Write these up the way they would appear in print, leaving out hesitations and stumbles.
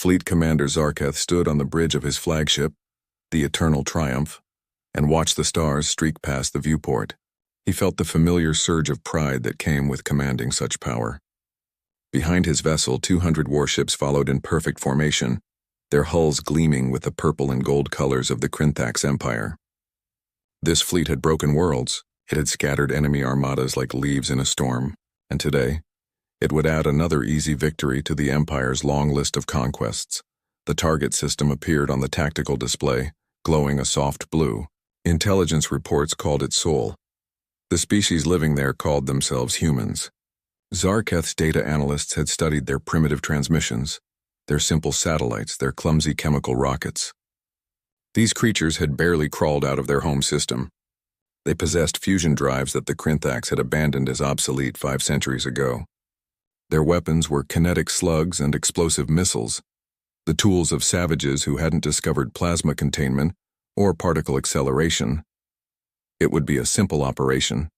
Fleet Commander Zarketh stood on the bridge of his flagship, the Eternal Triumph, and watched the stars streak past the viewport. He felt the familiar surge of pride that came with commanding such power. Behind his vessel, 200 warships followed in perfect formation, their hulls gleaming with the purple and gold colors of the Krinthax Empire. This fleet had broken worlds. It had scattered enemy armadas like leaves in a storm, and today, it would add another easy victory to the Empire's long list of conquests. The target system appeared on the tactical display, glowing a soft blue. Intelligence reports called it Sol. The species living there called themselves humans. Zarketh's data analysts had studied their primitive transmissions, their simple satellites, their clumsy chemical rockets. These creatures had barely crawled out of their home system. They possessed fusion drives that the Krinthax had abandoned as obsolete 5 centuries ago. Their weapons were kinetic slugs and explosive missiles, the tools of savages who hadn't discovered plasma containment or particle acceleration. It would be a simple operation.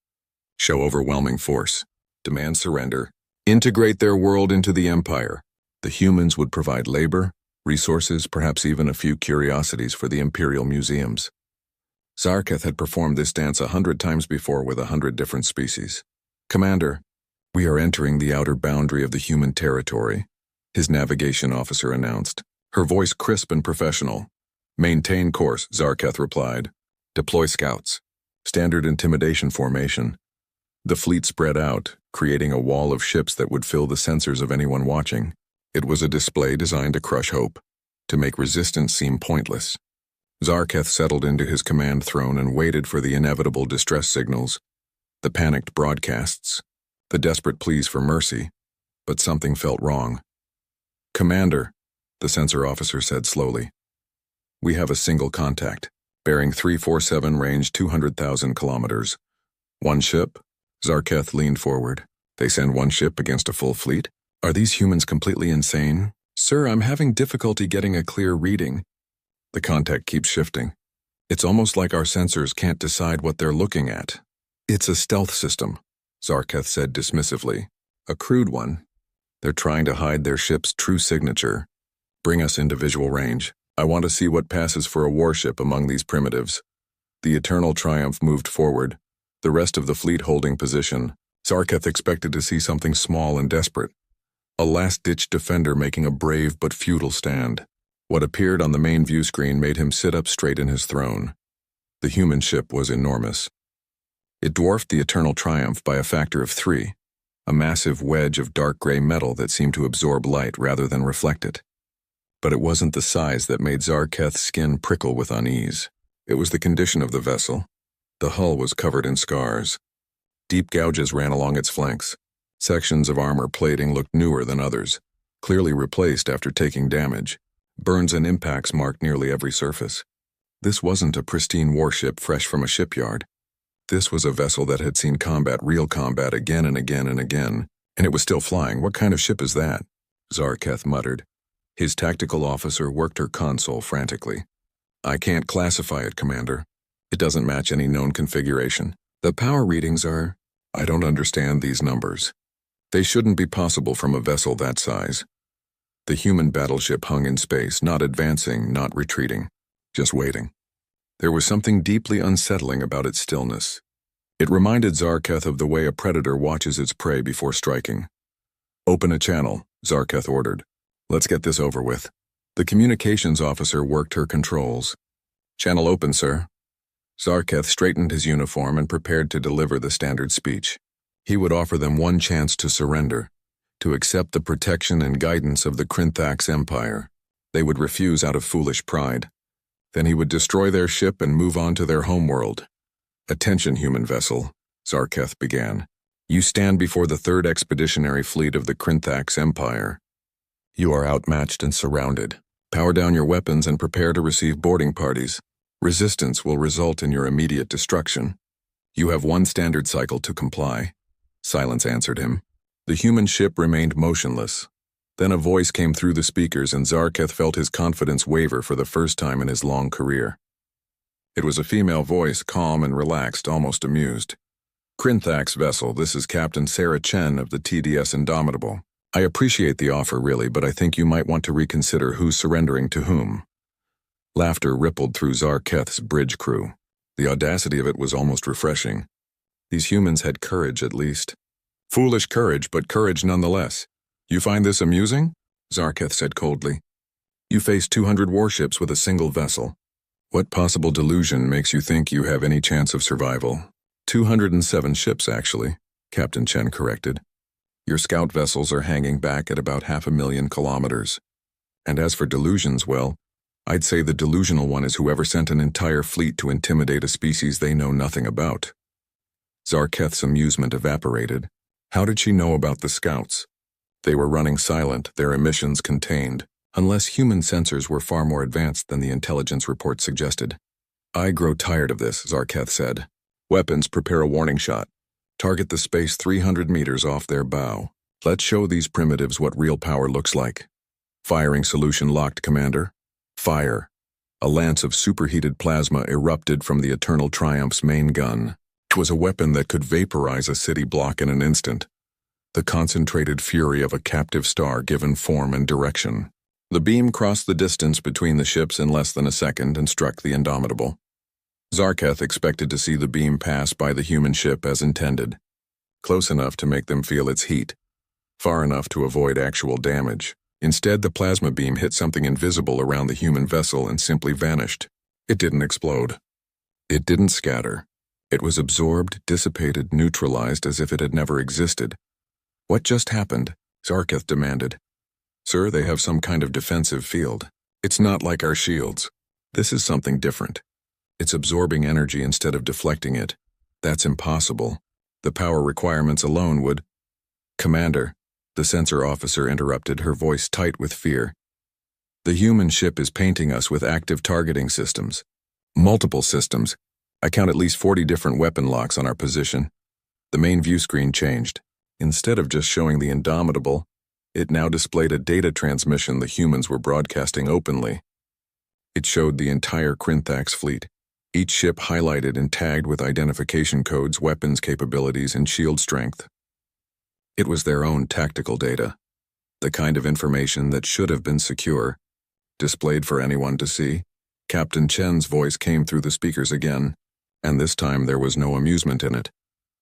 Show overwhelming force, demand surrender, integrate their world into the Empire. The humans would provide labor, resources, perhaps even a few curiosities for the Imperial museums. Zarketh had performed this dance 100 times before with 100 different species. "Commander, we are entering the outer boundary of the human territory," his navigation officer announced, her voice crisp and professional. "Maintain course," Zarketh replied. "Deploy scouts. Standard intimidation formation." The fleet spread out, creating a wall of ships that would fill the sensors of anyone watching. It was a display designed to crush hope, to make resistance seem pointless. Zarketh settled into his command throne and waited for the inevitable distress signals, the panicked broadcasts, the desperate pleas for mercy, but something felt wrong. "Commander," the sensor officer said slowly, "we have a single contact, bearing 347, range 200,000 kilometers. One ship?" Zarketh leaned forward. "They send one ship against a full fleet? Are these humans completely insane?" "Sir, I'm having difficulty getting a clear reading." The contact keeps shifting. "It's almost like our sensors can't decide what they're looking at." "It's a stealth system," Zarketh said dismissively. "A crude one. They're trying to hide their ship's true signature. Bring us into visual range. I want to see what passes for a warship among these primitives." The Eternal Triumph moved forward, the rest of the fleet holding position. Zarketh expected to see something small and desperate, a last-ditch defender making a brave but futile stand. What appeared on the main view screen made him sit up straight in his throne. The human ship was enormous. It dwarfed the Eternal Triumph by a factor of 3, a massive wedge of dark gray metal that seemed to absorb light rather than reflect it. But it wasn't the size that made Zarketh's skin prickle with unease. It was the condition of the vessel. The hull was covered in scars. Deep gouges ran along its flanks. Sections of armor plating looked newer than others, clearly replaced after taking damage. Burns and impacts marked nearly every surface. This wasn't a pristine warship fresh from a shipyard. This was a vessel that had seen combat, real combat, again and again and again, and it was still flying. "What kind of ship is that?" Zarketh muttered. His tactical officer worked her console frantically. "I can't classify it, Commander. It doesn't match any known configuration. The power readings are... I don't understand these numbers. They shouldn't be possible from a vessel that size." The human battleship hung in space, not advancing, not retreating, just waiting. There was something deeply unsettling about its stillness. It reminded Zarketh of the way a predator watches its prey before striking. "Open a channel," Zarketh ordered. "Let's get this over with." The communications officer worked her controls. "Channel open, sir." Zarketh straightened his uniform and prepared to deliver the standard speech. He would offer them one chance to surrender, to accept the protection and guidance of the Krinthax Empire. They would refuse out of foolish pride. Then he would destroy their ship and move on to their homeworld. "Attention, human vessel," Zarketh began. "You stand before the 3rd Expeditionary Fleet of the Krinthax Empire. You are outmatched and surrounded. Power down your weapons and prepare to receive boarding parties. Resistance will result in your immediate destruction. You have one standard cycle to comply." Silence answered him. The human ship remained motionless. Then a voice came through the speakers and Zarketh felt his confidence waver for the first time in his long career. It was a female voice, calm and relaxed, almost amused. "Krinthax vessel, this is Captain Sarah Chen of the TDS Indomitable. I appreciate the offer, really, but I think you might want to reconsider who's surrendering to whom. Laughter rippled through Zarketh's bridge crew. The audacity of it was almost refreshing. These humans had courage, at least. Foolish courage, but courage nonetheless. You find this amusing? Zarketh said coldly. You face 200 warships with a single vessel. What possible delusion makes you think you have any chance of survival? 207 ships, actually, Captain Chen corrected. Your scout vessels are hanging back at about 500,000 kilometers. And as for delusions, well, I'd say the delusional one is whoever sent an entire fleet to intimidate a species they know nothing about. Zarketh's amusement evaporated. How did she know about the scouts? They were running silent, their emissions contained, unless human sensors were far more advanced than the intelligence report suggested. I grow tired of this, Zarketh said. Weapons, prepare a warning shot. Target the space 300 meters off their bow. Let's show these primitives what real power looks like. Firing solution locked, Commander. Fire. A lance of superheated plasma erupted from the Eternal Triumph's main gun. It was a weapon that could vaporize a city block in an instant. The concentrated fury of a captive star given form and direction. The beam crossed the distance between the ships in less than a second and struck the Indomitable. Zarketh expected to see the beam pass by the human ship as intended. Close enough to make them feel its heat. Far enough to avoid actual damage. Instead, the plasma beam hit something invisible around the human vessel and simply vanished. It didn't explode. It didn't scatter. It was absorbed, dissipated, neutralized as if it had never existed. What just happened? Zarketh demanded. Sir, they have some kind of defensive field. It's not like our shields. This is something different. It's absorbing energy instead of deflecting it. That's impossible. The power requirements alone would... Commander, the sensor officer interrupted, her voice tight with fear. The human ship is painting us with active targeting systems. Multiple systems. I count at least 40 different weapon locks on our position. The main view screen changed. Instead of just showing the Indomitable, it now displayed a data transmission the humans were broadcasting openly. It showed the entire Krinthax fleet, each ship highlighted and tagged with identification codes, weapons capabilities, and shield strength. It was their own tactical data, the kind of information that should have been secure, displayed for anyone to see. Captain Chen's voice came through the speakers again, and this time there was no amusement in it.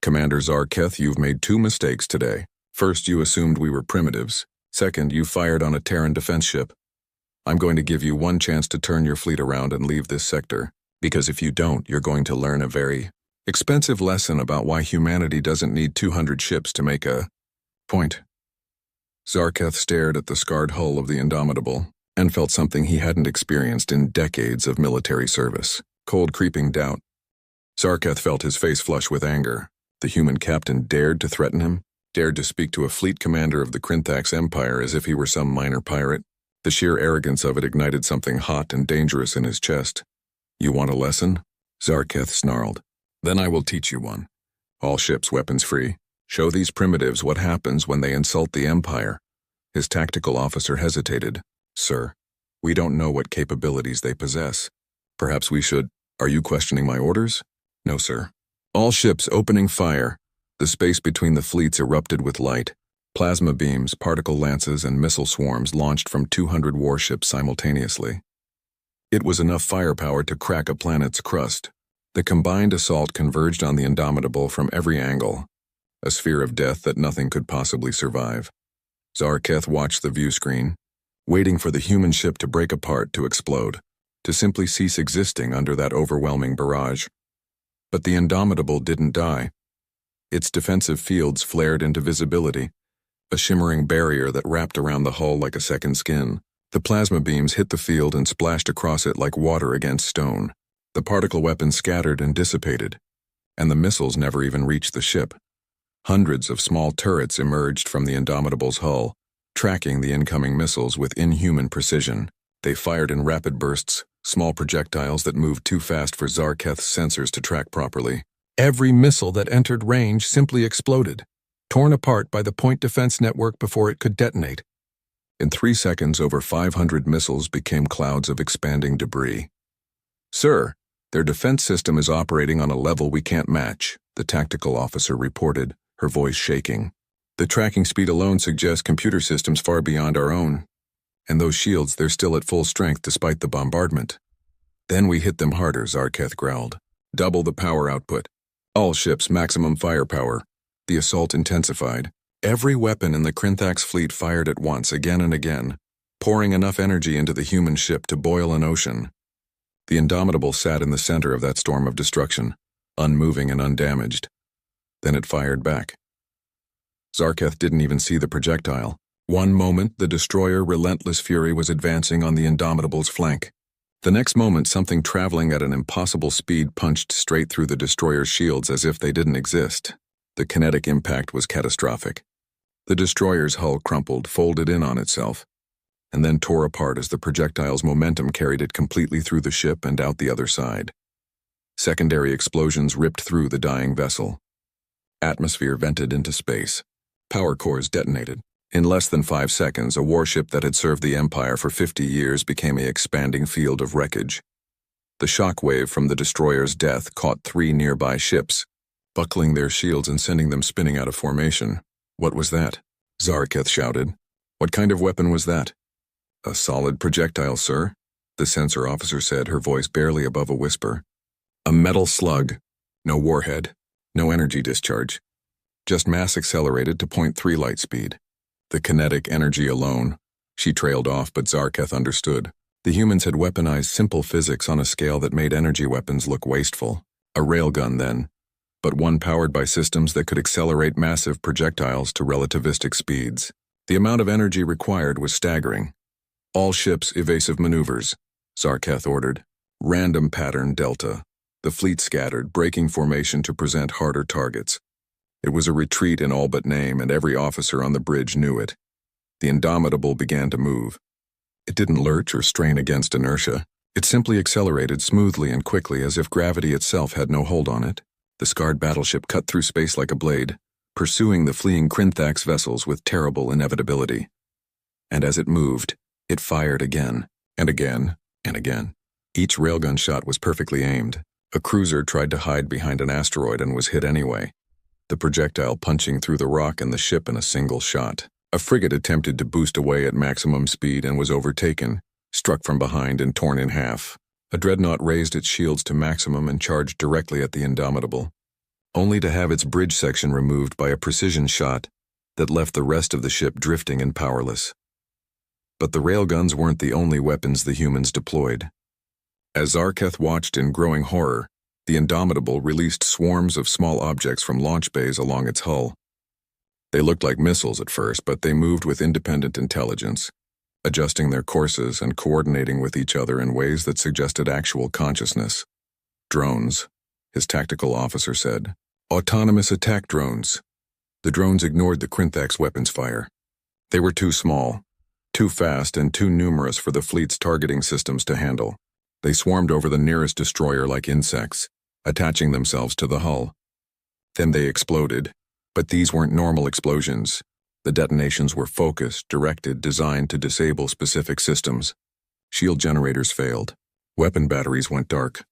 Commander Zarketh, you've made 2 mistakes today. First, you assumed we were primitives. Second, you fired on a Terran defense ship. I'm going to give you 1 chance to turn your fleet around and leave this sector, because if you don't, you're going to learn a very expensive lesson about why humanity doesn't need 200 ships to make a point. Zarketh stared at the scarred hull of the Indomitable and felt something he hadn't experienced in decades of military service. Cold, creeping doubt. Zarketh felt his face flush with anger. The human captain dared to threaten him, dared to speak to a fleet commander of the Krinthax Empire as if he were some minor pirate. The sheer arrogance of it ignited something hot and dangerous in his chest. You want a lesson? Zarketh snarled. Then I will teach you one. All ships weapons free. Show these primitives what happens when they insult the Empire. His tactical officer hesitated. Sir, we don't know what capabilities they possess. Perhaps we should... Are you questioning my orders? No, sir. All ships opening fire. The space between the fleets erupted with light. Plasma beams, particle lances, and missile swarms launched from 200 warships simultaneously. It was enough firepower to crack a planet's crust. The combined assault converged on the Indomitable from every angle, a sphere of death that nothing could possibly survive. Zarketh watched the view screen, waiting for the human ship to break apart, to explode, to simply cease existing under that overwhelming barrage. But the Indomitable didn't die. Its defensive fields flared into visibility, a shimmering barrier that wrapped around the hull like a second skin. The plasma beams hit the field and splashed across it like water against stone. The particle weapons scattered and dissipated, and the missiles never even reached the ship. Hundreds of small turrets emerged from the Indomitable's hull, tracking the incoming missiles with inhuman precision. They fired in rapid bursts, small projectiles that moved too fast for Zarketh's sensors to track properly. Every missile that entered range simply exploded, torn apart by the point defense network before it could detonate. In 3 seconds, over 500 missiles became clouds of expanding debris. Sir, their defense system is operating on a level we can't match, the tactical officer reported, her voice shaking. The tracking speed alone suggests computer systems far beyond our own. And those shields, they're still at full strength despite the bombardment. Then we hit them harder, Zarketh growled. Double the power output. All ships maximum firepower. The assault intensified. Every weapon in the Krinthax fleet fired at once, again and again, pouring enough energy into the human ship to boil an ocean. The Indomitable sat in the center of that storm of destruction, unmoving and undamaged. Then it fired back. Zarketh didn't even see the projectile. One moment, the destroyer Relentless Fury was advancing on the Indomitable's flank. The next moment, something traveling at an impossible speed punched straight through the destroyer's shields as if they didn't exist. The kinetic impact was catastrophic. The destroyer's hull crumpled, folded in on itself, and then tore apart as the projectile's momentum carried it completely through the ship and out the other side. Secondary explosions ripped through the dying vessel. Atmosphere vented into space. Power cores detonated. In less than 5 seconds, a warship that had served the Empire for 50 years became an expanding field of wreckage. The shock wave from the destroyer's death caught 3 nearby ships, buckling their shields and sending them spinning out of formation. What was that? Zarketh shouted. What kind of weapon was that? A solid projectile, sir, the sensor officer said, her voice barely above a whisper. A metal slug. No warhead. No energy discharge. Just mass accelerated to 0.3 light speed. The kinetic energy alone. She trailed off, but Zarketh understood. The humans had weaponized simple physics on a scale that made energy weapons look wasteful. A railgun, then, but one powered by systems that could accelerate massive projectiles to relativistic speeds. The amount of energy required was staggering. All ships evasive maneuvers, Zarketh ordered. Random pattern Delta. The fleet scattered, breaking formation to present harder targets. It was a retreat in all but name, and every officer on the bridge knew it. The Indomitable began to move. It didn't lurch or strain against inertia. It simply accelerated smoothly and quickly as if gravity itself had no hold on it. The scarred battleship cut through space like a blade, pursuing the fleeing Krinthax vessels with terrible inevitability. And as it moved, it fired again, and again, and again. Each railgun shot was perfectly aimed. A cruiser tried to hide behind an asteroid and was hit anyway, the projectile punching through the rock and the ship in a single shot. A frigate attempted to boost away at maximum speed and was overtaken, struck from behind and torn in half. A dreadnought raised its shields to maximum and charged directly at the Indomitable, only to have its bridge section removed by a precision shot that left the rest of the ship drifting and powerless. But the railguns weren't the only weapons the humans deployed. As Zarketh watched in growing horror, the Indomitable released swarms of small objects from launch bays along its hull. They looked like missiles at first, but they moved with independent intelligence, adjusting their courses and coordinating with each other in ways that suggested actual consciousness. Drones, his tactical officer said. Autonomous attack drones. The drones ignored the Krinthax weapons fire. They were too small, too fast, and too numerous for the fleet's targeting systems to handle. They swarmed over the nearest destroyer like insects, attaching themselves to the hull. Then they exploded, but these weren't normal explosions. The detonations were focused, directed, designed to disable specific systems. Shield generators failed. Weapon batteries went dark.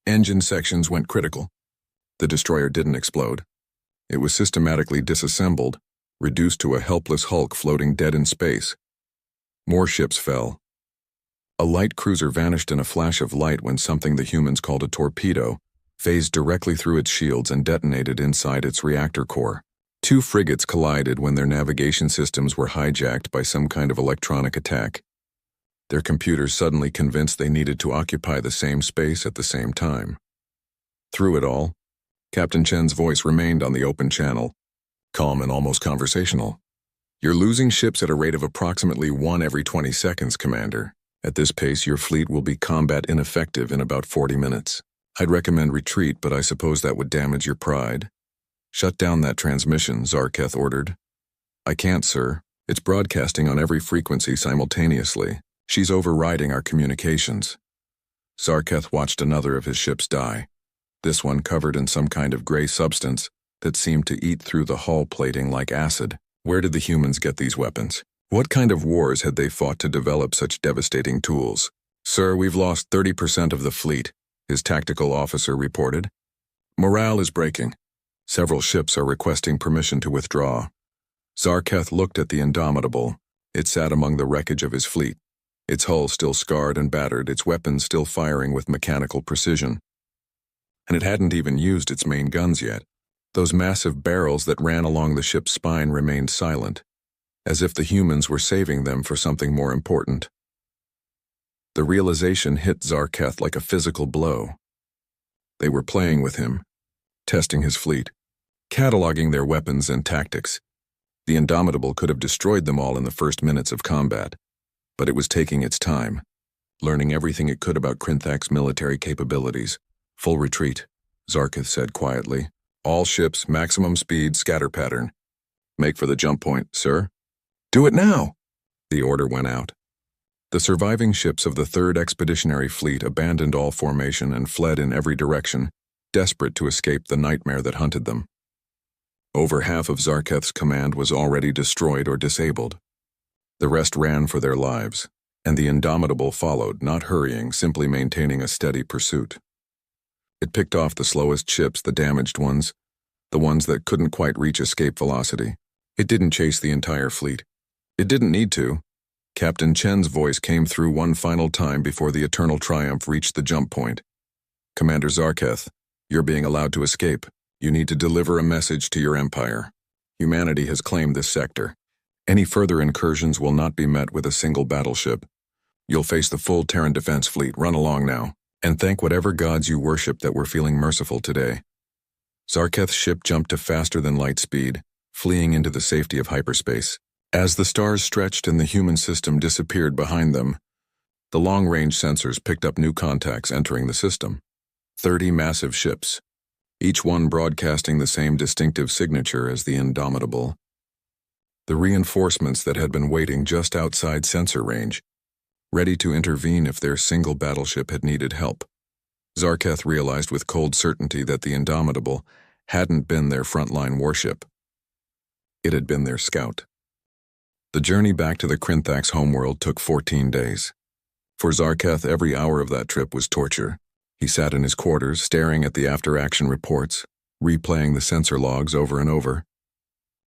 Engine sections went critical. The destroyer didn't explode. It was systematically disassembled, reduced to a helpless hulk floating dead in space. More ships fell. A light cruiser vanished in a flash of light when something the humans called a torpedo phased directly through its shields and detonated inside its reactor core. 2 frigates collided when their navigation systems were hijacked by some kind of electronic attack. Their computers suddenly convinced they needed to occupy the same space at the same time. Through it all, Captain Chen's voice remained on the open channel, calm and almost conversational. You're losing ships at a rate of approximately 1 every 20 seconds, Commander. At this pace, your fleet will be combat ineffective in about 40 minutes. I'd recommend retreat, but I suppose that would damage your pride. Shut down that transmission, Zarketh ordered. I can't, sir. It's broadcasting on every frequency simultaneously. She's overriding our communications. Zarketh watched another of his ships die, this one covered in some kind of gray substance that seemed to eat through the hull plating like acid. Where did the humans get these weapons? What kind of wars had they fought to develop such devastating tools? Sir, we've lost 30% of the fleet, his tactical officer reported. Morale is breaking. Several ships are requesting permission to withdraw. Zarketh looked at the Indomitable. It sat among the wreckage of his fleet, its hull still scarred and battered, its weapons still firing with mechanical precision. And it hadn't even used its main guns yet. Those massive barrels that ran along the ship's spine remained silent, as if the humans were saving them for something more important. The realization hit Zarketh like a physical blow. They were playing with him, testing his fleet, cataloging their weapons and tactics. The Indomitable could have destroyed them all in the first minutes of combat, but it was taking its time, learning everything it could about Krinthak's military capabilities. Full retreat, Zarketh said quietly. All ships, maximum speed, scatter pattern. Make for the jump point, sir. Do it now! The order went out. The surviving ships of the 3rd Expeditionary Fleet abandoned all formation and fled in every direction, desperate to escape the nightmare that hunted them. Over half of Zarketh's command was already destroyed or disabled. The rest ran for their lives, and the Indomitable followed, not hurrying, simply maintaining a steady pursuit. It picked off the slowest ships, the damaged ones, the ones that couldn't quite reach escape velocity. It didn't chase the entire fleet. It didn't need to. Captain Chen's voice came through one final time before the Eternal Triumph reached the jump point. Commander Zarketh, you're being allowed to escape. You need to deliver a message to your empire. Humanity has claimed this sector. Any further incursions will not be met with a single battleship. You'll face the full Terran defense fleet. Run along now, and thank whatever gods you worship that were feeling merciful today. Zarketh's ship jumped to faster than light speed, fleeing into the safety of hyperspace. As the stars stretched and the human system disappeared behind them, the long-range sensors picked up new contacts entering the system. 30 massive ships, each one broadcasting the same distinctive signature as the Indomitable. The reinforcements that had been waiting just outside sensor range, ready to intervene if their single battleship had needed help. Zarketh realized with cold certainty that the Indomitable hadn't been their frontline warship. It had been their scout. The journey back to the Krinthak's homeworld took 14 days. For Zarketh, every hour of that trip was torture. He sat in his quarters, staring at the after-action reports, replaying the sensor logs over and over.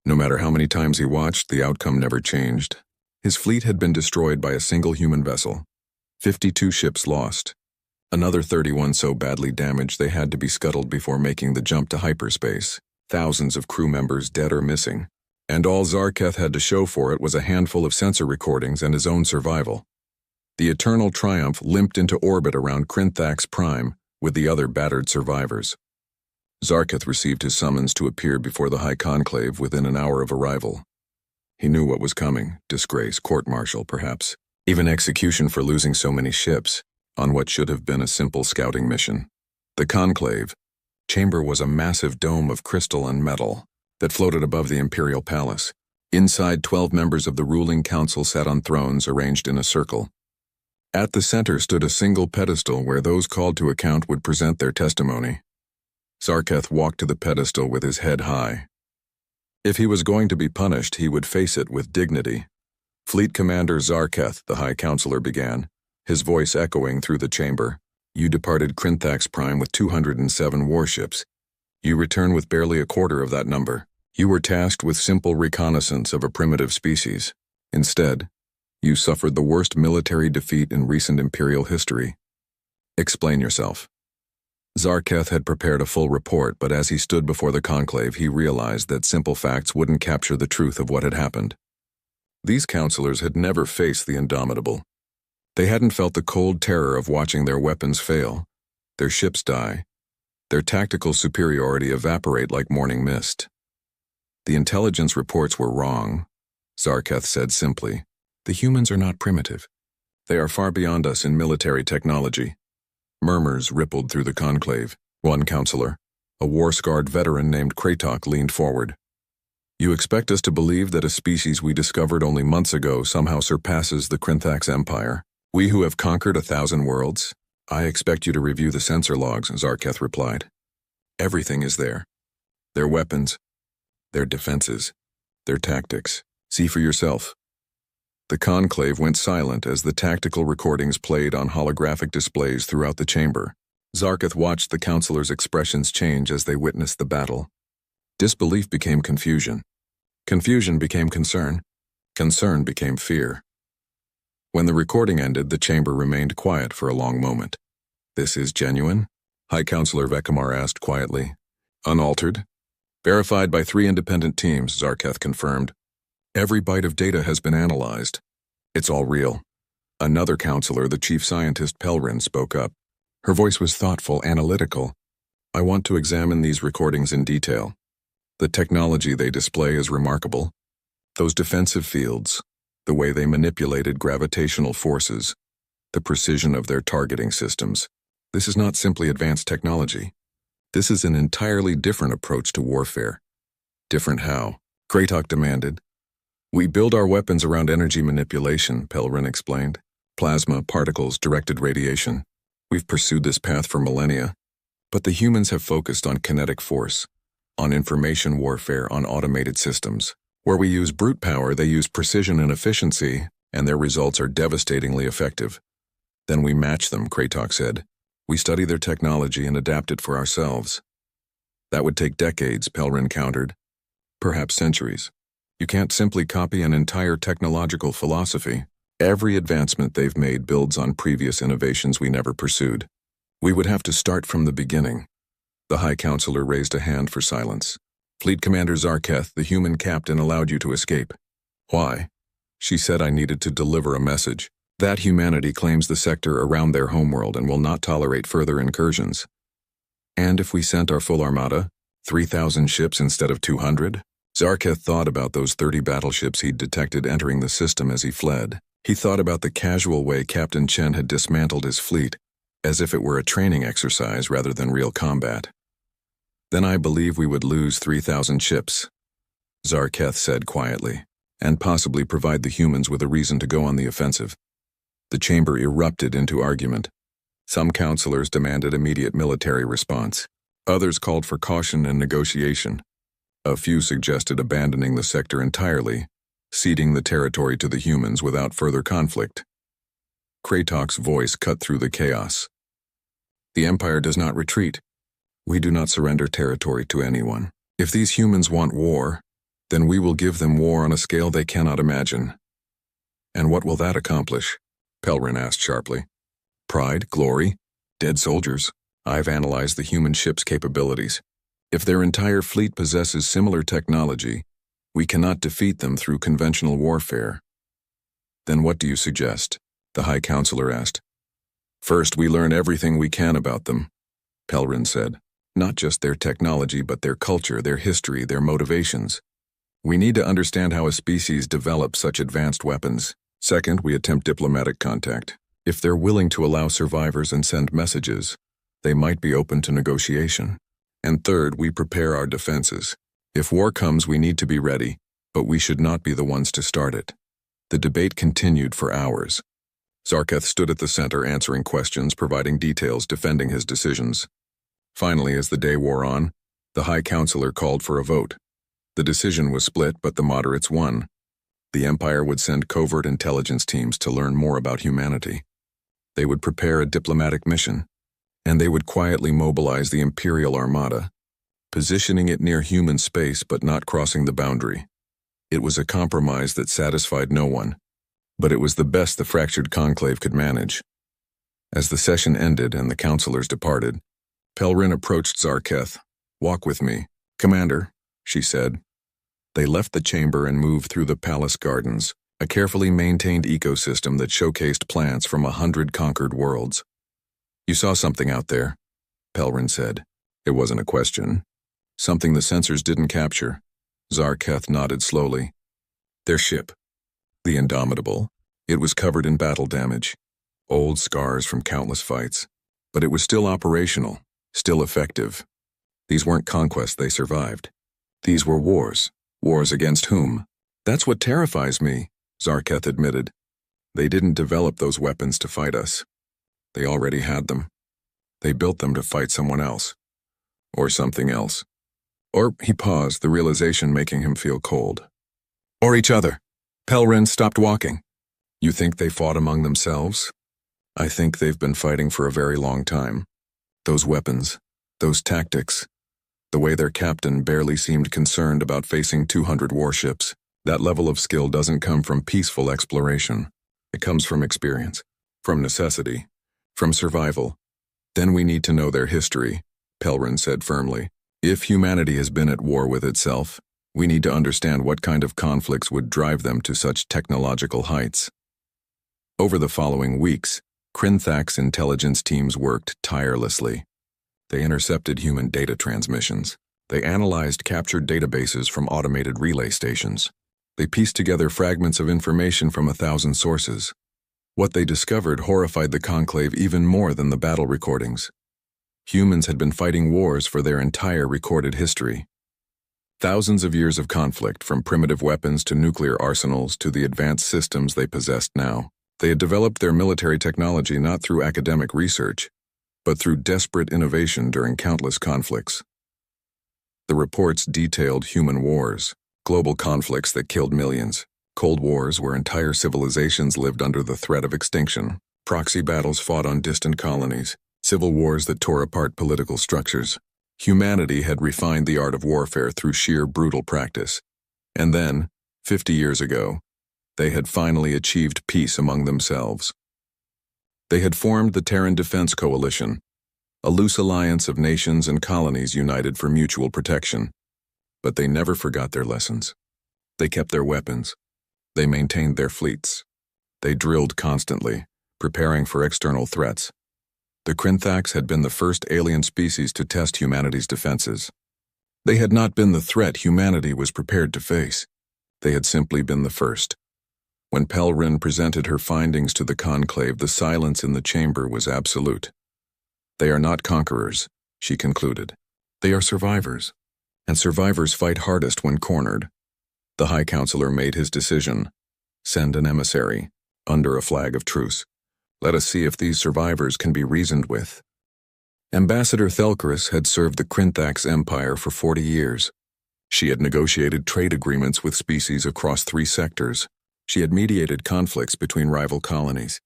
No matter how many times he watched, the outcome never changed. His fleet had been destroyed by a single human vessel. 52 ships lost. Another 31 so badly damaged they had to be scuttled before making the jump to hyperspace. Thousands of crew members dead or missing. And all Zarketh had to show for it was a handful of sensor recordings and his own survival. The Eternal Triumph limped into orbit around Krinthak's prime with the other battered survivors. Zarketh received his summons to appear before the High Conclave within an hour of arrival. He knew what was coming: disgrace, court-martial, perhaps, even execution for losing so many ships on what should have been a simple scouting mission. The Conclave chamber was a massive dome of crystal and metal that floated above the Imperial Palace. Inside, 12 members of the ruling council sat on thrones arranged in a circle. At the center stood a single pedestal where those called to account would present their testimony. Zarketh walked to the pedestal with his head high. If he was going to be punished, he would face it with dignity. Fleet Commander Zarketh, the High Counselor began, his voice echoing through the chamber. You departed Krinthak's prime with 207 warships. You return with barely a quarter of that number. You were tasked with simple reconnaissance of a primitive species. Instead, you suffered the worst military defeat in recent Imperial history. Explain yourself. Zarketh had prepared a full report, but as he stood before the conclave, he realized that simple facts wouldn't capture the truth of what had happened. These counselors had never faced the Indomitable. They hadn't felt the cold terror of watching their weapons fail, their ships die, their tactical superiority evaporate like morning mist. The intelligence reports were wrong, Zarketh said simply. The humans are not primitive. They are far beyond us in military technology. Murmurs rippled through the conclave. One counselor, a war-scarred veteran named Kratok, leaned forward. You expect us to believe that a species we discovered only months ago somehow surpasses the Krinthak's empire? We who have conquered 1,000 worlds? I expect you to review the sensor logs, Zarketh replied. Everything is there. Their weapons, their defenses, their tactics. See for yourself. The conclave went silent as the tactical recordings played on holographic displays throughout the chamber. Zarketh watched the counselors' expressions change as they witnessed the battle. Disbelief became confusion. Confusion became concern. Concern became fear. When the recording ended, the chamber remained quiet for a long moment. "This is genuine?" High Counselor Vekamar asked quietly. "Unaltered?" "Verified by 3 independent teams," Zarketh confirmed. "Every byte of data has been analyzed. It's all real." Another counselor, the chief scientist Pelrin, spoke up. Her voice was thoughtful, analytical. "I want to examine these recordings in detail. The technology they display is remarkable. Those defensive fields, the way they manipulated gravitational forces, the precision of their targeting systems. This is not simply advanced technology. This is an entirely different approach to warfare." "Different how?" Kratok demanded. "We build our weapons around energy manipulation," Pelrin explained. "Plasma, particles, directed radiation. We've pursued this path for millennia. But the humans have focused on kinetic force, on information warfare, on automated systems. Where we use brute power, they use precision and efficiency, and their results are devastatingly effective. Then we match them," Kratok said. "We study their technology and adapt it for ourselves." "That would take decades," Pelrin countered. "Perhaps centuries. You can't simply copy an entire technological philosophy. Every advancement they've made builds on previous innovations we never pursued. We would have to start from the beginning." The High Counselor raised a hand for silence. "Fleet Commander Zarketh, the human captain, allowed you to escape." "Why?" "She said I needed to deliver a message. That humanity claims the sector around their homeworld and will not tolerate further incursions." "And if we sent our full armada, 3,000 ships instead of 200? Zarketh thought about those 30 battleships he'd detected entering the system as he fled. He thought about the casual way Captain Chen had dismantled his fleet, as if it were a training exercise rather than real combat. "Then I believe we would lose 3,000 ships," Zarketh said quietly, "and possibly provide the humans with a reason to go on the offensive." The chamber erupted into argument. Some counselors demanded immediate military response. Others called for caution and negotiation. A few suggested abandoning the sector entirely, ceding the territory to the humans without further conflict. Kratok's voice cut through the chaos. "The Empire does not retreat. We do not surrender territory to anyone. If these humans want war, then we will give them war on a scale they cannot imagine." "And what will that accomplish?" Pelrin asked sharply. "Pride, glory, dead soldiers. I've analyzed the human ship's capabilities. If their entire fleet possesses similar technology, we cannot defeat them through conventional warfare." "Then what do you suggest?" the High Counselor asked. "First, we learn everything we can about them," Pelrin said. "Not just their technology, but their culture, their history, their motivations. We need to understand how a species develops such advanced weapons. Second, we attempt diplomatic contact. If they're willing to allow survivors and send messages, they might be open to negotiation. And third, we prepare our defenses. If war comes, we need to be ready, but we should not be the ones to start it." The debate continued for hours. Zarketh stood at the center answering questions, providing details, defending his decisions. Finally, as the day wore on, the High Counselor called for a vote. The decision was split, but the moderates won. The Empire would send covert intelligence teams to learn more about humanity. They would prepare a diplomatic mission, and they would quietly mobilize the Imperial Armada, positioning it near human space but not crossing the boundary. It was a compromise that satisfied no one, but it was the best the fractured conclave could manage. As the session ended and the counselors departed, Pelrin approached Zarketh. "Walk with me." "Commander," she said. They left the chamber and moved through the palace gardens, a carefully maintained ecosystem that showcased plants from 100 conquered worlds. "You saw something out there," Pelrin said. It wasn't a question. "Something the sensors didn't capture." Zarketh nodded slowly. "Their ship. The Indomitable. It was covered in battle damage, old scars from countless fights. But it was still operational, still effective. These weren't conquests they survived. These were wars. Wars against whom?" "That's what terrifies me," Zarketh admitted. "They didn't develop those weapons to fight us. They already had them. They built them to fight someone else. Or something else." Or he paused, the realization making him feel cold. "Or each other." Pelrin stopped walking. "You think they fought among themselves?" "I think they've been fighting for a very long time. Those weapons, those tactics, The way their captain barely seemed concerned about facing 200 warships. That level of skill doesn't come from peaceful exploration. It comes from experience, from necessity, from survival. Then we need to know their history, Pelrin said firmly. If humanity has been at war with itself, we need to understand what kind of conflicts would drive them to such technological heights. Over the following weeks, Crinthak's intelligence teams worked tirelessly. They intercepted human data transmissions. They analyzed captured databases from automated relay stations. They pieced together fragments of information from 1,000 sources. What they discovered horrified the Conclave even more than the battle recordings. Humans had been fighting wars for their entire recorded history. Thousands of years of conflict, from primitive weapons to nuclear arsenals to the advanced systems they possessed now. They had developed their military technology not through academic research, but through desperate innovation during countless conflicts. The reports detailed human wars, global conflicts that killed millions, cold wars where entire civilizations lived under the threat of extinction, proxy battles fought on distant colonies, civil wars that tore apart political structures. Humanity had refined the art of warfare through sheer brutal practice. And then, 50 years ago, they had finally achieved peace among themselves. They had formed the Terran Defense Coalition, a loose alliance of nations and colonies united for mutual protection. But they never forgot their lessons. They kept their weapons. They maintained their fleets. They drilled constantly, preparing for external threats. The Crinthaks had been the first alien species to test humanity's defenses. They had not been the threat humanity was prepared to face. They had simply been the first. When Pelrin presented her findings to the Conclave, the silence in the chamber was absolute. They are not conquerors, she concluded. They are survivors. And survivors fight hardest when cornered. The High Counselor made his decision. Send an emissary, under a flag of truce. Let us see if these survivors can be reasoned with. Ambassador Thelcaris had served the Crinthak's empire for 40 years. She had negotiated trade agreements with species across 3 sectors. She had mediated conflicts between rival colonies.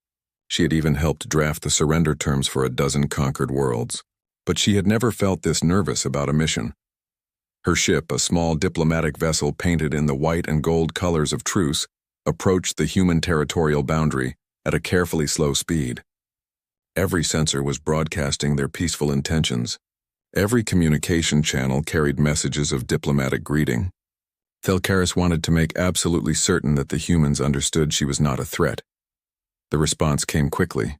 She had even helped draft the surrender terms for a dozen conquered worlds. But she had never felt this nervous about a mission. Her ship, a small diplomatic vessel painted in the white and gold colors of truce, approached the human territorial boundary at a carefully slow speed. Every sensor was broadcasting their peaceful intentions. Every communication channel carried messages of diplomatic greeting. Thelcaris wanted to make absolutely certain that the humans understood she was not a threat. The response came quickly.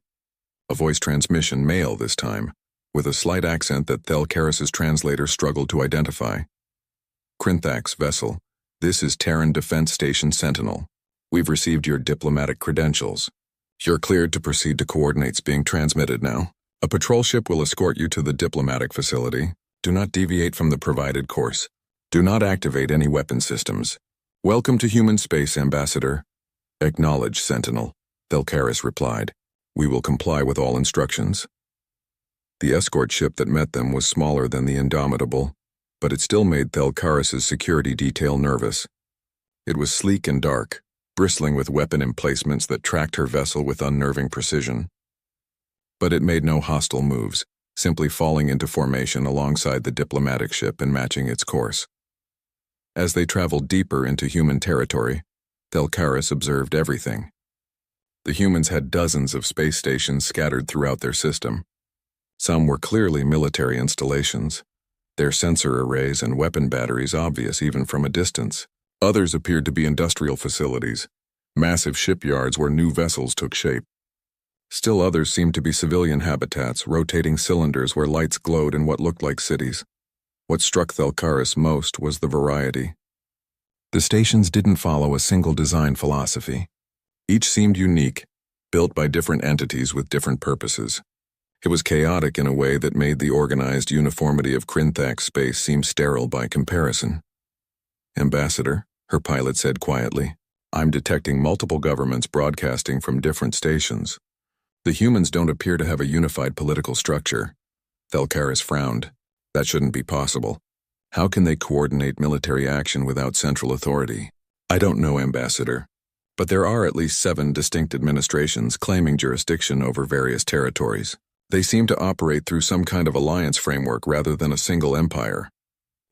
A voice transmission, male this time, with a slight accent that Thelcaris's translator struggled to identify. Crinthak's vessel, this is Terran Defense Station Sentinel. We've received your diplomatic credentials. You're cleared to proceed to coordinates being transmitted now. A patrol ship will escort you to the diplomatic facility. Do not deviate from the provided course. Do not activate any weapon systems. Welcome to human space, Ambassador. Acknowledge, Sentinel, Thelcaris replied. We will comply with all instructions. The escort ship that met them was smaller than the Indomitable, but it still made Thelcaris's security detail nervous. It was sleek and dark, bristling with weapon emplacements that tracked her vessel with unnerving precision. But it made no hostile moves, simply falling into formation alongside the diplomatic ship and matching its course. As they traveled deeper into human territory, Thelcaris observed everything. The humans had dozens of space stations scattered throughout their system. Some were clearly military installations, their sensor arrays and weapon batteries obvious even from a distance. Others appeared to be industrial facilities, massive shipyards where new vessels took shape. Still others seemed to be civilian habitats, rotating cylinders where lights glowed in what looked like cities. What struck Thelcaris most was the variety. The stations didn't follow a single design philosophy. Each seemed unique, built by different entities with different purposes. It was chaotic in a way that made the organized uniformity of Crinthak's space seem sterile by comparison. Ambassador, her pilot said quietly, I'm detecting multiple governments broadcasting from different stations. The humans don't appear to have a unified political structure. Thelcaris frowned. That shouldn't be possible. How can they coordinate military action without central authority? I don't know, Ambassador. But there are at least 7 distinct administrations claiming jurisdiction over various territories. They seem to operate through some kind of alliance framework rather than a single empire.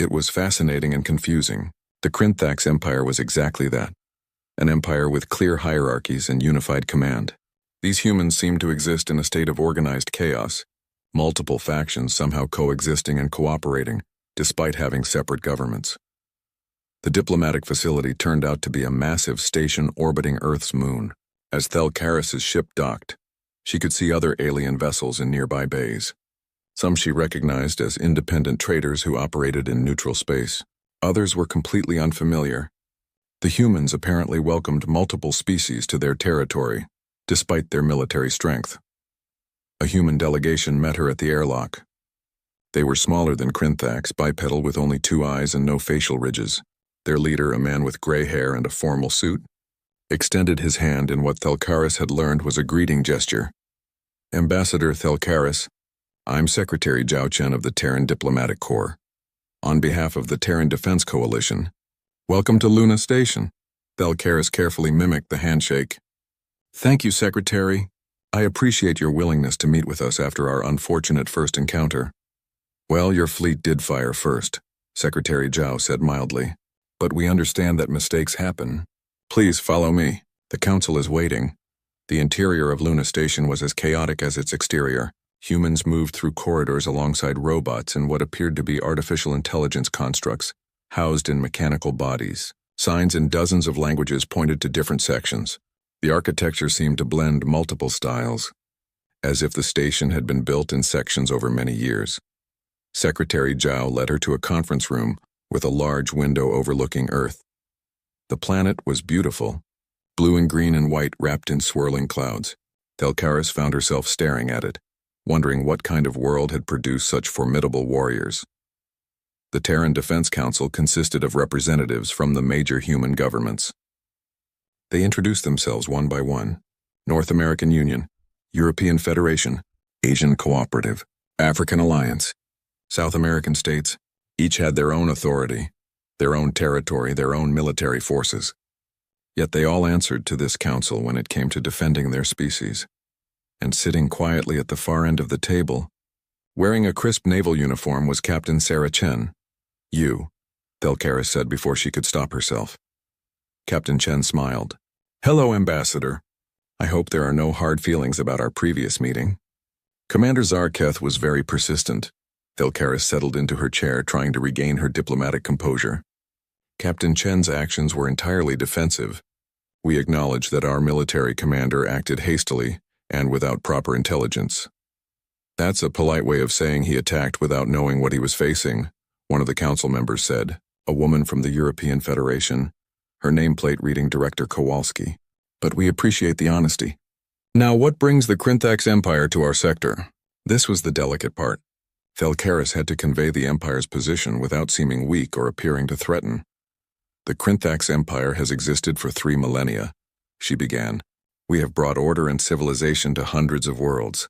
It was fascinating and confusing. The Krinthax Empire was exactly that. An empire with clear hierarchies and unified command. These humans seemed to exist in a state of organized chaos, multiple factions somehow coexisting and cooperating, despite having separate governments. The diplomatic facility turned out to be a massive station orbiting Earth's moon. As Thelkaris' ship docked, she could see other alien vessels in nearby bays. Some she recognized as independent traders who operated in neutral space. Others were completely unfamiliar. The humans apparently welcomed multiple species to their territory, despite their military strength. A human delegation met her at the airlock. They were smaller than Krinthax, bipedal with only 2 eyes and no facial ridges. Their leader, a man with gray hair and a formal suit, extended his hand in what Thelkaris had learned was a greeting gesture. "Ambassador Thelkaris, I'm Secretary Zhao Chen of the Terran Diplomatic Corps. On behalf of the Terran Defense Coalition, welcome to Luna Station." Thelkaris carefully mimicked the handshake. "Thank you, Secretary. I appreciate your willingness to meet with us after our unfortunate first encounter." "Well, your fleet did fire first," Secretary Zhao said mildly. "But we understand that mistakes happen. Please follow me. The Council is waiting." The interior of Luna Station was as chaotic as its exterior. Humans moved through corridors alongside robots and what appeared to be artificial intelligence constructs, housed in mechanical bodies. Signs in dozens of languages pointed to different sections. The architecture seemed to blend multiple styles, as if the station had been built in sections over many years. Secretary Zhao led her to a conference room with a large window overlooking Earth. The planet was beautiful, blue and green and white wrapped in swirling clouds. Thelkaris found herself staring at it, wondering what kind of world had produced such formidable warriors. The Terran Defense Council consisted of representatives from the major human governments. They introduced themselves one by one. North American Union, European Federation, Asian Cooperative, African Alliance, South American states. Each had their own authority, their own territory, their own military forces. Yet they all answered to this council when it came to defending their species. And sitting quietly at the far end of the table, wearing a crisp naval uniform, was Captain Sarah Chen. "You," Thelkaris said before she could stop herself. Captain Chen smiled. "Hello, Ambassador. I hope there are no hard feelings about our previous meeting." Commander Zarketh was very persistent. Thelkaris settled into her chair, trying to regain her diplomatic composure. Captain Chen's actions were entirely defensive. "We acknowledge that our military commander acted hastily and without proper intelligence." "That's a polite way of saying he attacked without knowing what he was facing," one of the council members said, a woman from the European Federation, her nameplate reading Director Kowalski. "But we appreciate the honesty. Now, what brings the Krinthax Empire to our sector?" This was the delicate part. Thelkaris had to convey the Empire's position without seeming weak or appearing to threaten. "The Krinthax Empire has existed for 3 millennia, she began. "We have brought order and civilization to hundreds of worlds.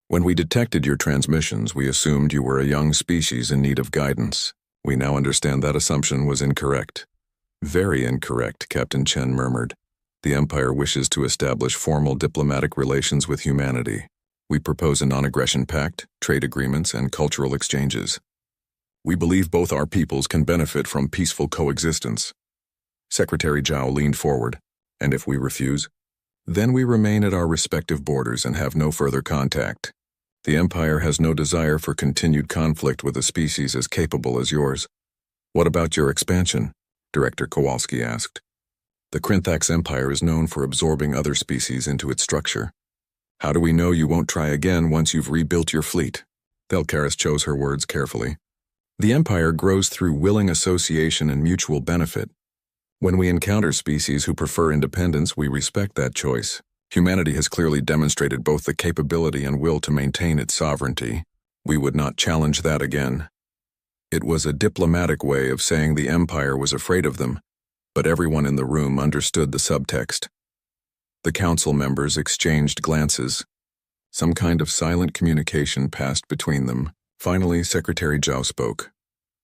When we detected your transmissions, we assumed you were a young species in need of guidance. We now understand that assumption was incorrect." "Very incorrect," Captain Chen murmured. "The Empire wishes to establish formal diplomatic relations with humanity. We propose a non-aggression pact, trade agreements, and cultural exchanges. We believe both our peoples can benefit from peaceful coexistence." Secretary Zhao leaned forward. "And if we refuse?" "Then we remain at our respective borders and have no further contact. The Empire has no desire for continued conflict with a species as capable as yours." "What about your expansion?" Director Kowalski asked. "The Krinthax Empire is known for absorbing other species into its structure. How do we know you won't try again once you've rebuilt your fleet?" Thelkaris chose her words carefully. "The Empire grows through willing association and mutual benefit. When we encounter species who prefer independence, we respect that choice. Humanity has clearly demonstrated both the capability and will to maintain its sovereignty. We would not challenge that again." It was a diplomatic way of saying the Empire was afraid of them, but everyone in the room understood the subtext. The council members exchanged glances. Some kind of silent communication passed between them. Finally, Secretary Zhao spoke.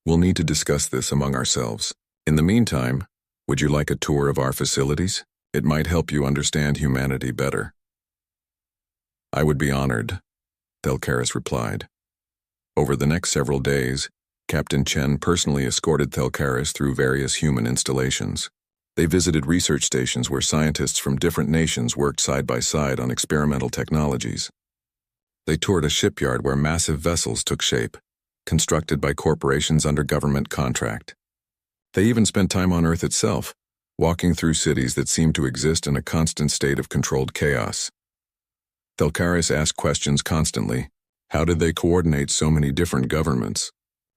"We'll need to discuss this among ourselves. In the meantime, would you like a tour of our facilities? It might help you understand humanity better." "I would be honored," Thelkaris replied. Over the next several days, Captain Chen personally escorted Thelkaris through various human installations. They visited research stations where scientists from different nations worked side by side on experimental technologies. They toured a shipyard where massive vessels took shape, constructed by corporations under government contract. They even spent time on Earth itself, walking through cities that seemed to exist in a constant state of controlled chaos. Thelkaris asked questions constantly. How did they coordinate so many different governments?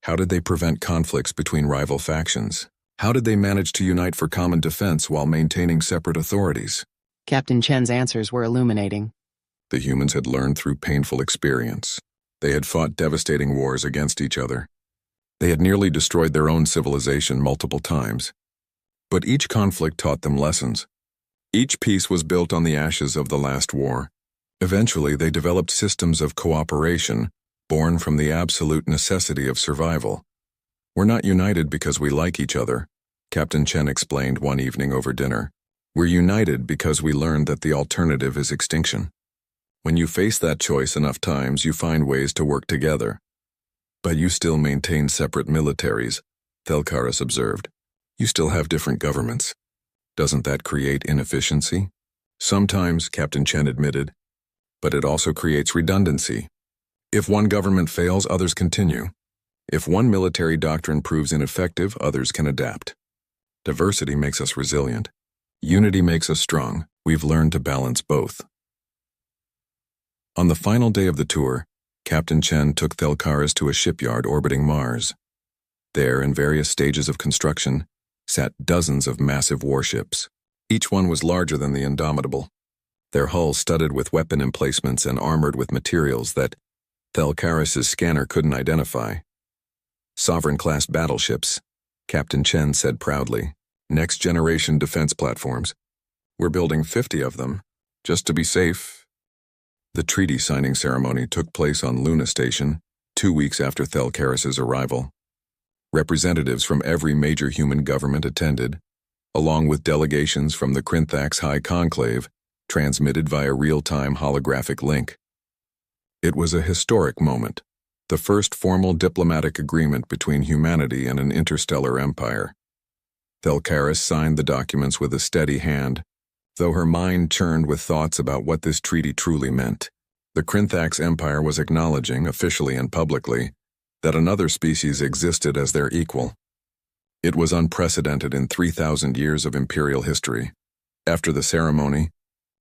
How did they prevent conflicts between rival factions? How did they manage to unite for common defense while maintaining separate authorities? Captain Chen's answers were illuminating. The humans had learned through painful experience. They had fought devastating wars against each other. They had nearly destroyed their own civilization multiple times. But each conflict taught them lessons. Each peace was built on the ashes of the last war. Eventually, they developed systems of cooperation, born from the absolute necessity of survival. We're not united because we like each other, Captain Chen explained one evening over dinner. We're united because we learned that the alternative is extinction. When you face that choice enough times, you find ways to work together. But you still maintain separate militaries, Thelkaris observed. You still have different governments. Doesn't that create inefficiency? Sometimes, Captain Chen admitted, but it also creates redundancy. If one government fails, others continue. If one military doctrine proves ineffective, others can adapt. Diversity makes us resilient. Unity makes us strong. We've learned to balance both. On the final day of the tour, Captain Chen took Thelkaris to a shipyard orbiting Mars. There, in various stages of construction, sat dozens of massive warships. Each one was larger than the Indomitable, their hulls studded with weapon emplacements and armored with materials that Thelkaris's scanner couldn't identify. Sovereign-class battleships, Captain Chen said proudly. Next-generation defense platforms. We're building 50 of them, just to be safe. The treaty signing ceremony took place on Luna Station, 2 weeks after Thelkaris's arrival. Representatives from every major human government attended, along with delegations from the Krinthax High Conclave, transmitted via real-time holographic link. It was a historic moment, the first formal diplomatic agreement between humanity and an interstellar empire. Thelkaris signed the documents with a steady hand, though her mind churned with thoughts about what this treaty truly meant. The Krinthax Empire was acknowledging, officially and publicly, that another species existed as their equal. It was unprecedented in 3,000 years of imperial history. After the ceremony,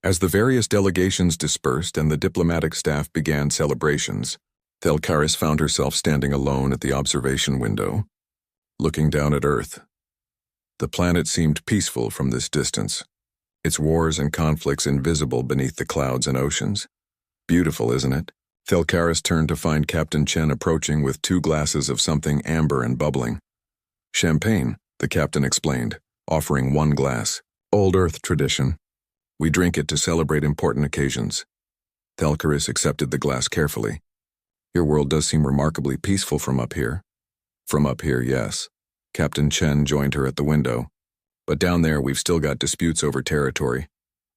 as the various delegations dispersed and the diplomatic staff began celebrations, Thelkaris found herself standing alone at the observation window, looking down at Earth. The planet seemed peaceful from this distance, its wars and conflicts invisible beneath the clouds and oceans. Beautiful, isn't it? Thelkaris turned to find Captain Chen approaching with 2 glasses of something amber and bubbling. Champagne, the captain explained, offering 1 glass. Old Earth tradition. We drink it to celebrate important occasions. Thelkaris accepted the glass carefully. Your world does seem remarkably peaceful from up here. From up here, yes. Captain Chen joined her at the window. But down there, we've still got disputes over territory,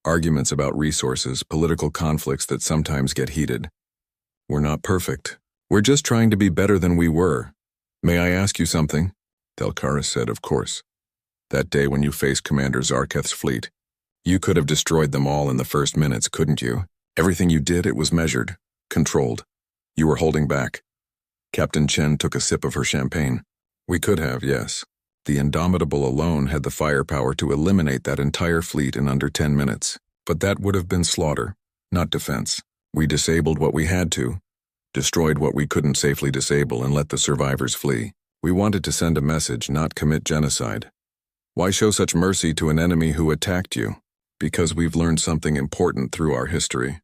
arguments about resources, political conflicts that sometimes get heated. We're not perfect. We're just trying to be better than we were. May I ask you something? Thelkaris said, of course. That day when you faced Commander Zarketh's fleet, you could have destroyed them all in the first minutes, couldn't you? Everything you did, it was measured, controlled. You were holding back. Captain Chen took a sip of her champagne. We could have, yes. The Indomitable alone had the firepower to eliminate that entire fleet in under 10 minutes. But that would have been slaughter, not defense. We disabled what we had to, destroyed what we couldn't safely disable, and let the survivors flee. We wanted to send a message, not commit genocide. Why show such mercy to an enemy who attacked you? Because we've learned something important through our history.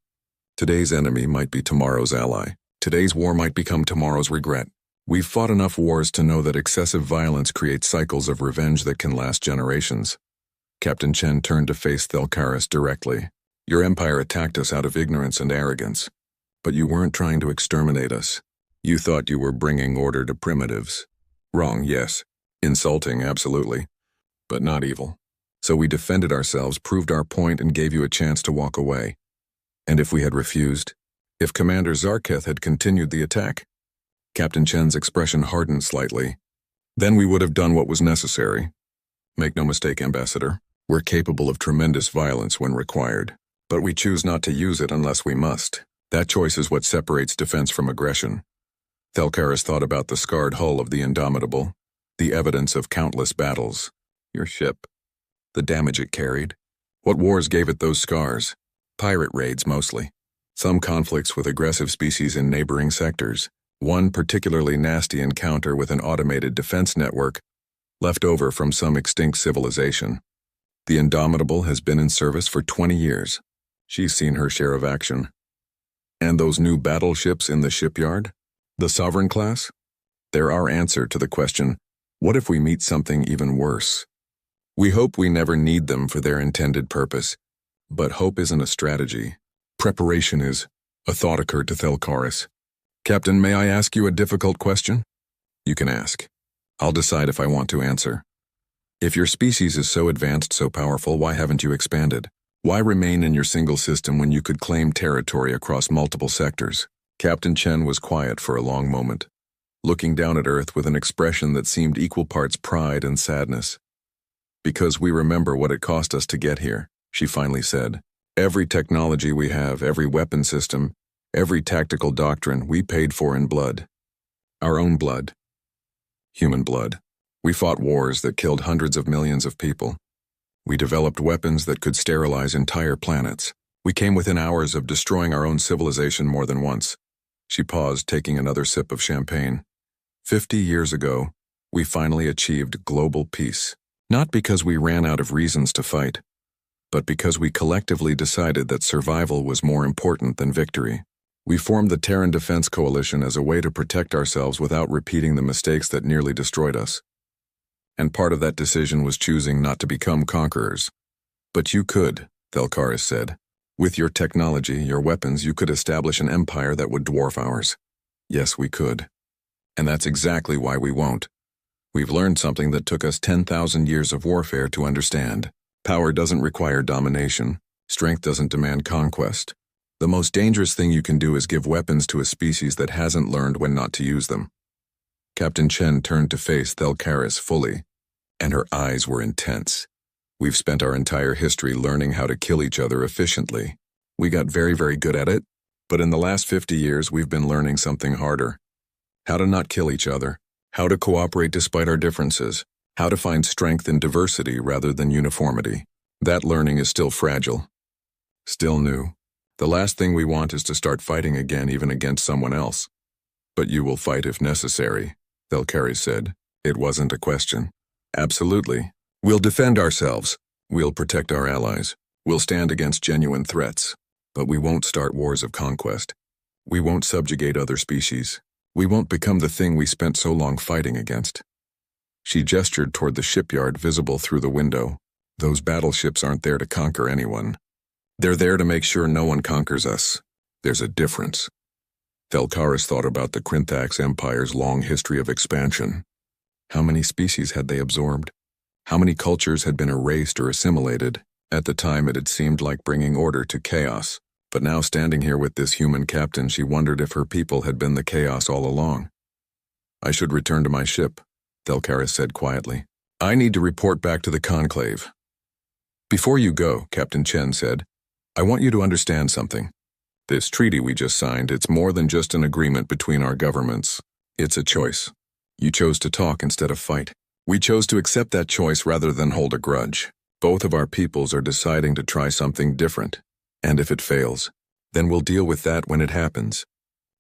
Today's enemy might be tomorrow's ally. Today's war might become tomorrow's regret. We've fought enough wars to know that excessive violence creates cycles of revenge that can last generations. Captain Chen turned to face Thelkaris directly. Your empire attacked us out of ignorance and arrogance. But you weren't trying to exterminate us. You thought you were bringing order to primitives. Wrong, yes. Insulting, absolutely. But not evil. So we defended ourselves, proved our point, and gave you a chance to walk away. And if we had refused? If Commander Zarketh had continued the attack? Captain Chen's expression hardened slightly. Then we would have done what was necessary. Make no mistake, Ambassador. We're capable of tremendous violence when required, but we choose not to use it unless we must. That choice is what separates defense from aggression. Thalkaris thought about the scarred hull of the Indomitable, the evidence of countless battles. Your ship. The damage it carried. What wars gave it those scars? Pirate raids, mostly. Some conflicts with aggressive species in neighboring sectors. One particularly nasty encounter with an automated defense network left over from some extinct civilization. The Indomitable has been in service for 20 years. She's seen her share of action. And those new battleships in the shipyard? The Sovereign class? They're our answer to the question, what if we meet something even worse? We hope we never need them for their intended purpose, but hope isn't a strategy. Preparation is. A thought occurred to Thalkaris. Captain, may I ask you a difficult question? You can ask. I'll decide if I want to answer. If your species is so advanced, so powerful, why haven't you expanded? Why remain in your single system when you could claim territory across multiple sectors? Captain Chen was quiet for a long moment, looking down at Earth with an expression that seemed equal parts pride and sadness. Because we remember what it cost us to get here, she finally said. Every technology we have, every weapon system, every tactical doctrine we paid for in blood. Our own blood. Human blood. We fought wars that killed hundreds of millions of people. We developed weapons that could sterilize entire planets. We came within hours of destroying our own civilization more than once. She paused, taking another sip of champagne. 50 years ago, we finally achieved global peace. Not because we ran out of reasons to fight, but because we collectively decided that survival was more important than victory. We formed the Terran Defense Coalition as a way to protect ourselves without repeating the mistakes that nearly destroyed us. And part of that decision was choosing not to become conquerors. But you could, Thalkaris said. With your technology, your weapons, you could establish an empire that would dwarf ours. Yes, we could. And that's exactly why we won't. We've learned something that took us 10,000 years of warfare to understand. Power doesn't require domination. Strength doesn't demand conquest. The most dangerous thing you can do is give weapons to a species that hasn't learned when not to use them. Captain Chen turned to face Thalkaris fully, and her eyes were intense. We've spent our entire history learning how to kill each other efficiently. We got very, very good at it, but in the last 50 years we've been learning something harder. How to not kill each other, how to cooperate despite our differences, how to find strength in diversity rather than uniformity. That learning is still fragile, still new. The last thing we want is to start fighting again, even against someone else. But you will fight if necessary, Thalkaris said. It wasn't a question. Absolutely. We'll defend ourselves. We'll protect our allies. We'll stand against genuine threats. But we won't start wars of conquest. We won't subjugate other species. We won't become the thing we spent so long fighting against. She gestured toward the shipyard visible through the window. Those battleships aren't there to conquer anyone. They're there to make sure no one conquers us. There's a difference. Thalkaris thought about the Krinthax Empire's long history of expansion. How many species had they absorbed? How many cultures had been erased or assimilated? At the time it had seemed like bringing order to chaos. But now standing here with this human captain, she wondered if her people had been the chaos all along. I should return to my ship, Thalkaris said quietly. I need to report back to the Conclave. Before you go, Captain Chen said, I want you to understand something. This treaty we just signed, it's more than just an agreement between our governments. It's a choice. You chose to talk instead of fight. We chose to accept that choice rather than hold a grudge. Both of our peoples are deciding to try something different. And if it fails, then we'll deal with that when it happens.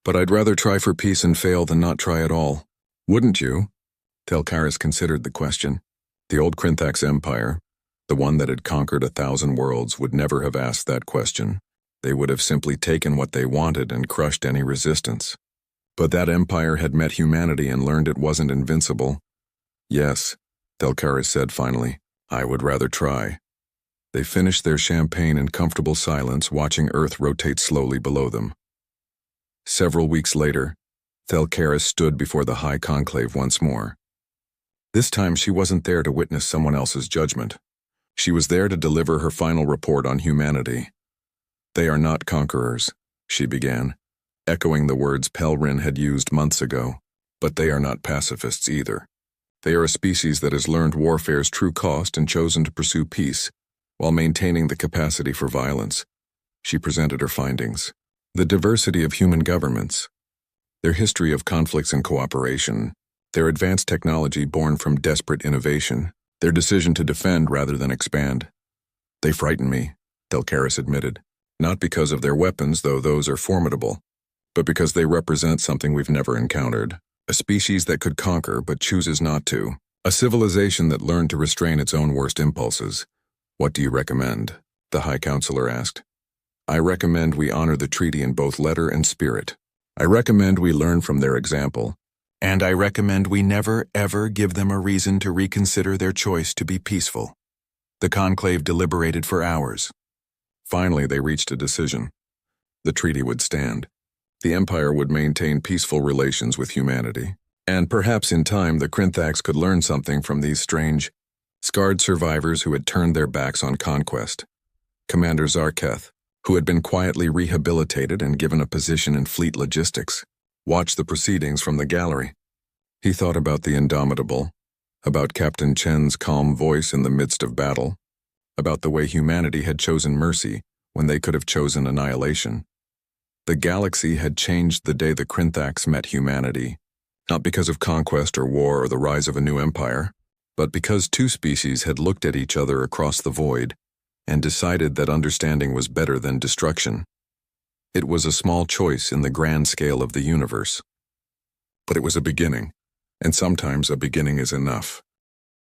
But I'd rather try for peace and fail than not try at all. Wouldn't you? Thalkaris considered the question. The old Krinthax Empire, the one that had conquered 1,000 worlds, would never have asked that question. They would have simply taken what they wanted and crushed any resistance. But that empire had met humanity and learned it wasn't invincible. Yes, Thalkaris said finally, I would rather try. They finished their champagne in comfortable silence, watching Earth rotate slowly below them. Several weeks later, Thalkaris stood before the High Conclave once more. This time she wasn't there to witness someone else's judgment. She was there to deliver her final report on humanity. They are not conquerors, she began. echoing the words Pelrin had used months ago. But they are not pacifists either. They are a species that has learned warfare's true cost and chosen to pursue peace, while maintaining the capacity for violence. She presented her findings. The diversity of human governments, their history of conflicts and cooperation, their advanced technology born from desperate innovation, their decision to defend rather than expand. They frighten me, Delcaris admitted, not because of their weapons, though those are formidable, but because they represent something we've never encountered. A species that could conquer but chooses not to. A civilization that learned to restrain its own worst impulses. What do you recommend? The High Counselor asked. I recommend we honor the treaty in both letter and spirit. I recommend we learn from their example. And I recommend we never, ever give them a reason to reconsider their choice to be peaceful. The conclave deliberated for hours. Finally, they reached a decision. The treaty would stand. The Empire would maintain peaceful relations with humanity. And perhaps in time the Krinthax could learn something from these strange, scarred survivors who had turned their backs on conquest. Commander Zarketh, who had been quietly rehabilitated and given a position in fleet logistics, watched the proceedings from the gallery. He thought about the Indomitable, about Captain Chen's calm voice in the midst of battle, about the way humanity had chosen mercy when they could have chosen annihilation. The galaxy had changed the day the Krinthax met humanity, not because of conquest or war or the rise of a new empire, but because two species had looked at each other across the void and decided that understanding was better than destruction. It was a small choice in the grand scale of the universe. But it was a beginning, and sometimes a beginning is enough.